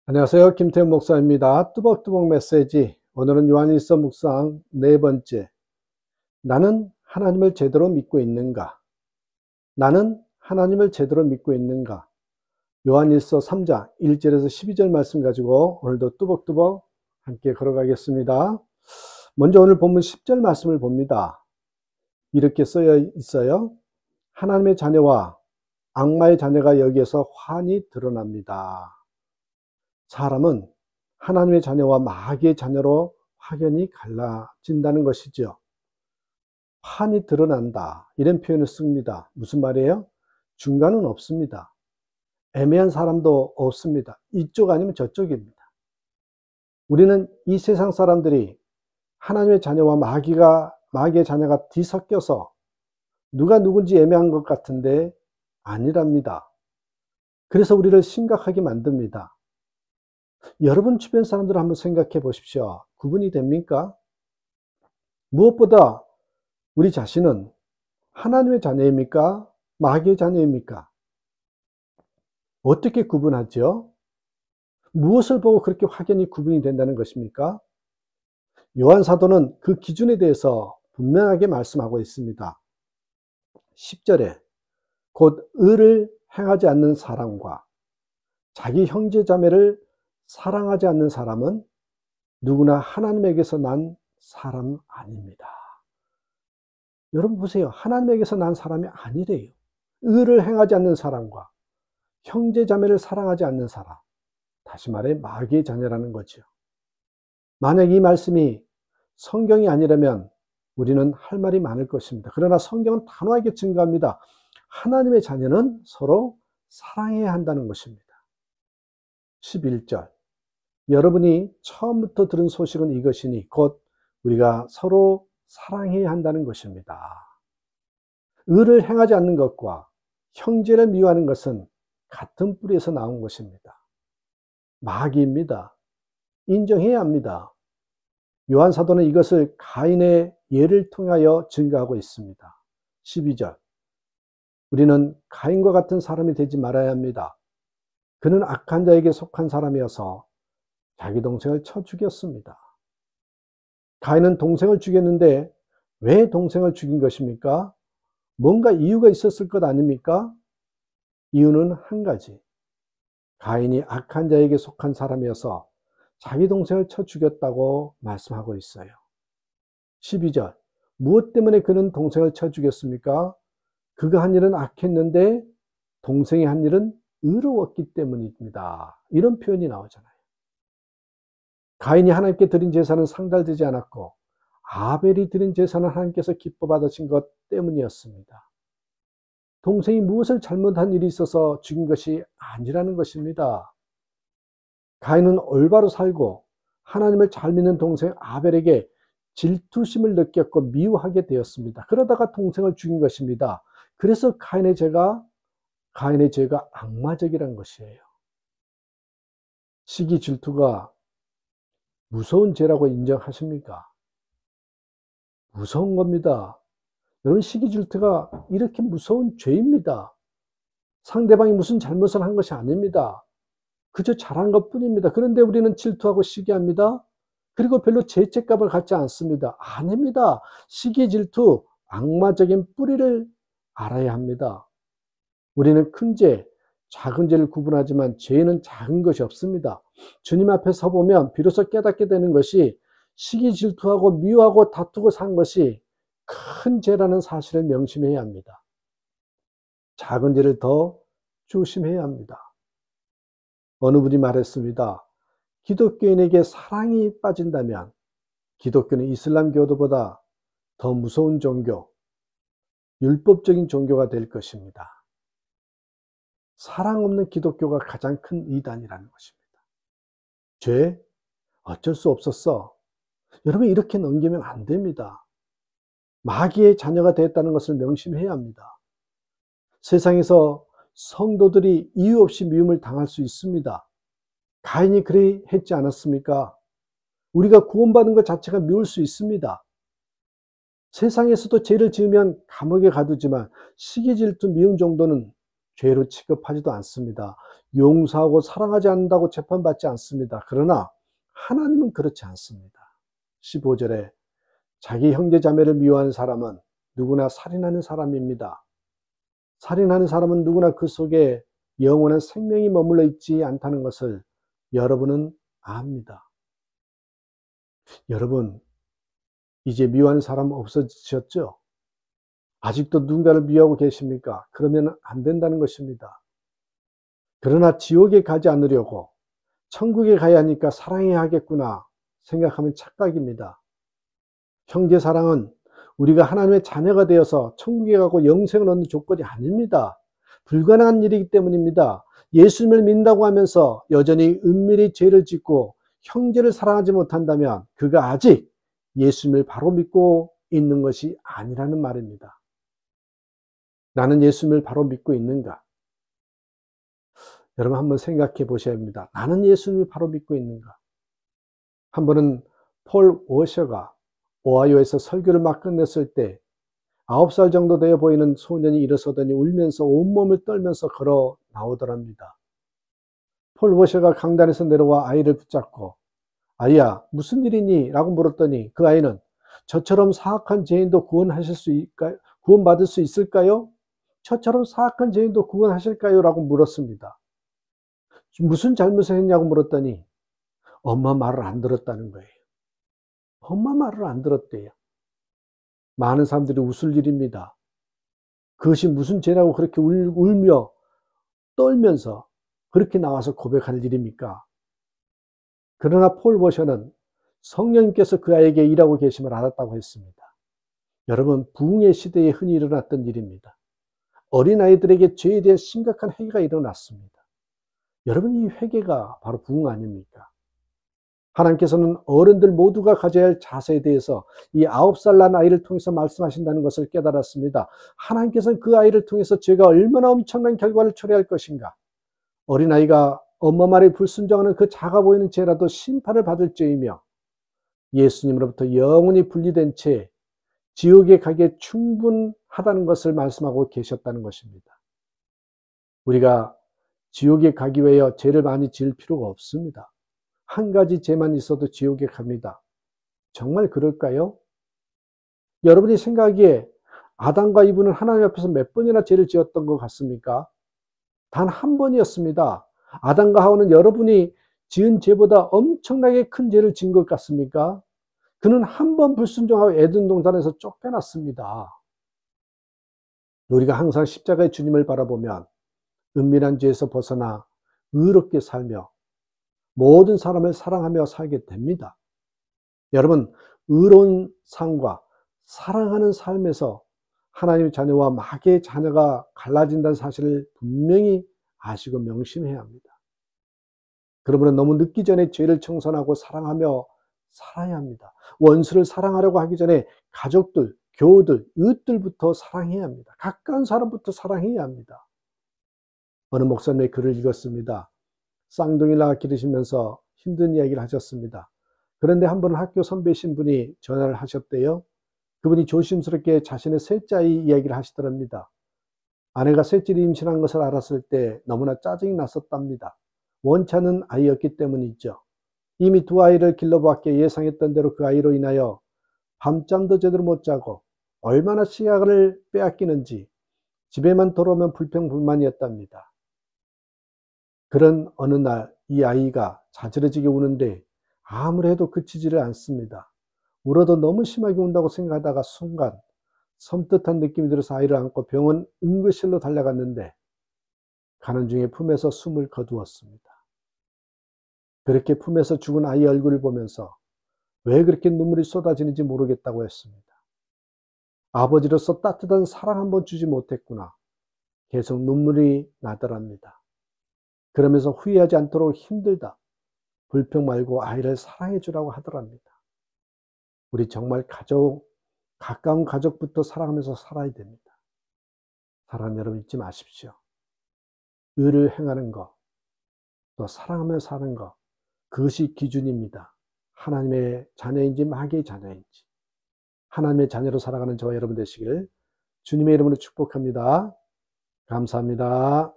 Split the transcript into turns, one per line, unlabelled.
안녕하세요. 김태훈 목사입니다. 뚜벅뚜벅 메시지. 오늘은 요한일서 묵상 네 번째. 나는 하나님을 제대로 믿고 있는가? 나는 하나님을 제대로 믿고 있는가? 요한일서 3장 1절에서 12절 말씀 가지고 오늘도 뚜벅뚜벅 함께 걸어가겠습니다. 먼저 오늘 본문 10절 말씀을 봅니다. 이렇게 쓰여 있어요. 하나님의 자녀와 악마의 자녀가 여기에서 환히 드러납니다. 사람은 하나님의 자녀와 마귀의 자녀로 확연히 갈라진다는 것이죠. 환히 드러난다, 이런 표현을 씁니다. 무슨 말이에요? 중간은 없습니다. 애매한 사람도 없습니다. 이쪽 아니면 저쪽입니다. 우리는 이 세상 사람들이 하나님의 자녀와 마귀의 자녀가 뒤섞여서 누가 누군지 애매한 것 같은데 아니랍니다. 그래서 우리를 심각하게 만듭니다. 여러분 주변 사람들을 한번 생각해 보십시오. 구분이 됩니까? 무엇보다 우리 자신은 하나님의 자녀입니까? 마귀의 자녀입니까? 어떻게 구분하죠? 무엇을 보고 그렇게 확연히 구분이 된다는 것입니까? 요한 사도는 그 기준에 대해서 분명하게 말씀하고 있습니다. 10절에 곧 의를 행하지 않는 사람과 자기 형제 자매를 사랑하지 않는 사람은 누구나 하나님에게서 난 사람 아닙니다. 여러분 보세요. 하나님에게서 난 사람이 아니래요. 의를 행하지 않는 사람과 형제 자매를 사랑하지 않는 사람, 다시 말해 마귀의 자녀라는 거죠. 만약 이 말씀이 성경이 아니라면 우리는 할 말이 많을 것입니다. 그러나 성경은 단호하게 증거합니다. 하나님의 자녀는 서로 사랑해야 한다는 것입니다. 11절, 여러분이 처음부터 들은 소식은 이것이니 곧 우리가 서로 사랑해야 한다는 것입니다. 의를 행하지 않는 것과 형제를 미워하는 것은 같은 뿌리에서 나온 것입니다. 마귀입니다. 인정해야 합니다. 요한 사도는 이것을 가인의 예를 통하여 증거하고 있습니다. 12절, 우리는 가인과 같은 사람이 되지 말아야 합니다. 그는 악한 자에게 속한 사람이어서 자기 동생을 쳐 죽였습니다. 가인은 동생을 죽였는데 왜 동생을 죽인 것입니까? 뭔가 이유가 있었을 것 아닙니까? 이유는 한 가지. 가인이 악한 자에게 속한 사람이어서 자기 동생을 쳐 죽였다고 말씀하고 있어요. 12절, 무엇 때문에 그는 동생을 쳐 죽였습니까? 그가 한 일은 악했는데 동생이 한 일은 의로웠기 때문입니다. 이런 표현이 나오잖아요. 가인이 하나님께 드린 제사는 상달되지 않았고 아벨이 드린 제사는 하나님께서 기뻐 받으신 것 때문이었습니다. 동생이 무엇을 잘못한 일이 있어서 죽인 것이 아니라는 것입니다. 가인은 올바로 살고 하나님을 잘 믿는 동생 아벨에게 질투심을 느꼈고 미워하게 되었습니다. 그러다가 동생을 죽인 것입니다. 그래서 가인의 죄가 악마적이라는 것이에요. 시기 질투가 무서운 죄라고 인정하십니까? 무서운 겁니다. 여러분, 시기 질투가 이렇게 무서운 죄입니다. 상대방이 무슨 잘못을 한 것이 아닙니다. 그저 잘한 것 뿐입니다. 그런데 우리는 질투하고 시기합니다. 그리고 별로 죄책감을 갖지 않습니다. 아닙니다. 시기 질투, 악마적인 뿌리를 알아야 합니다. 우리는 큰 죄, 작은 죄를 구분하지만 죄는 작은 것이 없습니다. 주님 앞에 서보면 비로소 깨닫게 되는 것이 시기 질투하고 미워하고 다투고 산 것이 큰 죄라는 사실을 명심해야 합니다. 작은 죄를 더 조심해야 합니다. 어느 분이 말했습니다. 기독교인에게 사랑이 빠진다면 기독교는 이슬람교도보다 더 무서운 종교, 율법적인 종교가 될 것입니다. 사랑 없는 기독교가 가장 큰 이단이라는 것입니다. 죄? 어쩔 수 없었어. 여러분, 이렇게 넘기면 안 됩니다. 마귀의 자녀가 되었다는 것을 명심해야 합니다. 세상에서 성도들이 이유 없이 미움을 당할 수 있습니다. 가인이 그래 했지 않았습니까? 우리가 구원받은 것 자체가 미울 수 있습니다. 세상에서도 죄를 지으면 감옥에 가두지만 시기 질투 미움 정도는 죄로 취급하지도 않습니다. 용서하고 사랑하지 않는다고 재판받지 않습니다. 그러나 하나님은 그렇지 않습니다. 15절에 자기 형제 자매를 미워하는 사람은 누구나 살인하는 사람입니다. 살인하는 사람은 누구나 그 속에 영원한 생명이 머물러 있지 않다는 것을 여러분은 압니다. 여러분, 이제 미워하는 사람 없어지셨죠? 아직도 누군가를 미워하고 계십니까? 그러면 안 된다는 것입니다. 그러나 지옥에 가지 않으려고 천국에 가야 하니까 사랑해야 하겠구나 생각하면 착각입니다. 형제 사랑은 우리가 하나님의 자녀가 되어서 천국에 가고 영생을 얻는 조건이 아닙니다. 불가능한 일이기 때문입니다. 예수님을 믿는다고 하면서 여전히 은밀히 죄를 짓고 형제를 사랑하지 못한다면 그가 아직 예수님을 바로 믿고 있는 것이 아니라는 말입니다. 나는 예수님을 바로 믿고 있는가? 여러분 한번 생각해 보셔야 합니다. 나는 예수님을 바로 믿고 있는가? 한 번은 폴 워셔가 오하이오에서 설교를 막 끝냈을 때 9살 정도 되어 보이는 소년이 일어서더니 울면서 온몸을 떨면서 걸어 나오더랍니다. 폴 워셔가 강단에서 내려와 아이를 붙잡고 아이야 무슨 일이니? 라고 물었더니 그 아이는 저처럼 사악한 죄인도 구원받을 수 있을까요? 저처럼 사악한 죄인도 구원하실까요? 라고 물었습니다. 무슨 잘못을 했냐고 물었더니 엄마 말을 안 들었다는 거예요. 엄마 말을 안 들었대요. 많은 사람들이 웃을 일입니다. 그것이 무슨 죄라고 그렇게 울며 떨면서 그렇게 나와서 고백할 일입니까? 그러나 폴 워셔는 성령님께서 그 아이에게 일하고 계심을 알았다고 했습니다. 여러분, 부흥의 시대에 흔히 일어났던 일입니다. 어린아이들에게 죄에 대한 심각한 회개가 일어났습니다. 여러분, 이 회개가 바로 부흥 아닙니까? 하나님께서는 어른들 모두가 가져야 할 자세에 대해서 이 9살 난 아이를 통해서 말씀하신다는 것을 깨달았습니다. 하나님께서는 그 아이를 통해서 죄가 얼마나 엄청난 결과를 초래할 것인가. 어린아이가 엄마 말에 불순종하는 그 작아 보이는 죄라도 심판을 받을 죄이며 예수님으로부터 영원히 분리된 채 지옥에 가기에 충분하다는 것을 말씀하고 계셨다는 것입니다. 우리가 지옥에 가기 위하여 죄를 많이 지을 필요가 없습니다. 한 가지 죄만 있어도 지옥에 갑니다. 정말 그럴까요? 여러분이 생각하기에 아담과 이브는 하나님 앞에서 몇 번이나 죄를 지었던 것 같습니까? 단 한 번이었습니다. 아담과 하와는 여러분이 지은 죄보다 엄청나게 큰 죄를 지은 것 같습니까? 그는 한 번 불순종하고 에덴 동산에서 쫓겨났습니다. 우리가 항상 십자가의 주님을 바라보면 은밀한 죄에서 벗어나 의롭게 살며 모든 사람을 사랑하며 살게 됩니다. 여러분, 의로운 삶과 사랑하는 삶에서 하나님의 자녀와 마귀의 자녀가 갈라진다는 사실을 분명히 아시고 명심해야 합니다. 그러므로 너무 늦기 전에 죄를 청산하고 사랑하며 살아야 합니다. 원수를 사랑하려고 하기 전에 가족들, 교우들, 이웃들부터 사랑해야 합니다. 가까운 사람부터 사랑해야 합니다. 어느 목사님의 글을 읽었습니다. 쌍둥이를 낳아 기르시면서 힘든 이야기를 하셨습니다. 그런데 한 번 학교 선배신 분이 전화를 하셨대요. 그분이 조심스럽게 자신의 셋째 아이 이야기를 하시더랍니다. 아내가 셋째를 임신한 것을 알았을 때 너무나 짜증이 났었답니다. 원치 않는 아이였기 때문이죠. 이미 두 아이를 길러보았기에 예상했던 대로 그 아이로 인하여 밤잠도 제대로 못 자고 얼마나 시간을 빼앗기는지 집에만 돌아오면 불평불만이었답니다. 그런 어느 날 이 아이가 자지러지게 우는데 아무리 해도 그치지를 않습니다. 울어도 너무 심하게 운다고 생각하다가 순간 섬뜩한 느낌이 들어서 아이를 안고 병원 응급실로 달려갔는데 가는 중에 품에서 숨을 거두었습니다. 그렇게 품에서 죽은 아이 얼굴을 보면서 왜 그렇게 눈물이 쏟아지는지 모르겠다고 했습니다. 아버지로서 따뜻한 사랑 한번 주지 못했구나. 계속 눈물이 나더랍니다. 그러면서 후회하지 않도록 힘들다. 불평 말고 아이를 사랑해 주라고 하더랍니다. 우리 정말 가까운 가족부터 사랑하면서 살아야 됩니다. 사랑하는 여러분 잊지 마십시오. 의를 행하는 것, 또 사랑하며 사는 것, 그것이 기준입니다. 하나님의 자녀인지 마귀의 자녀인지. 하나님의 자녀로 살아가는 저와 여러분 되시길 주님의 이름으로 축복합니다. 감사합니다.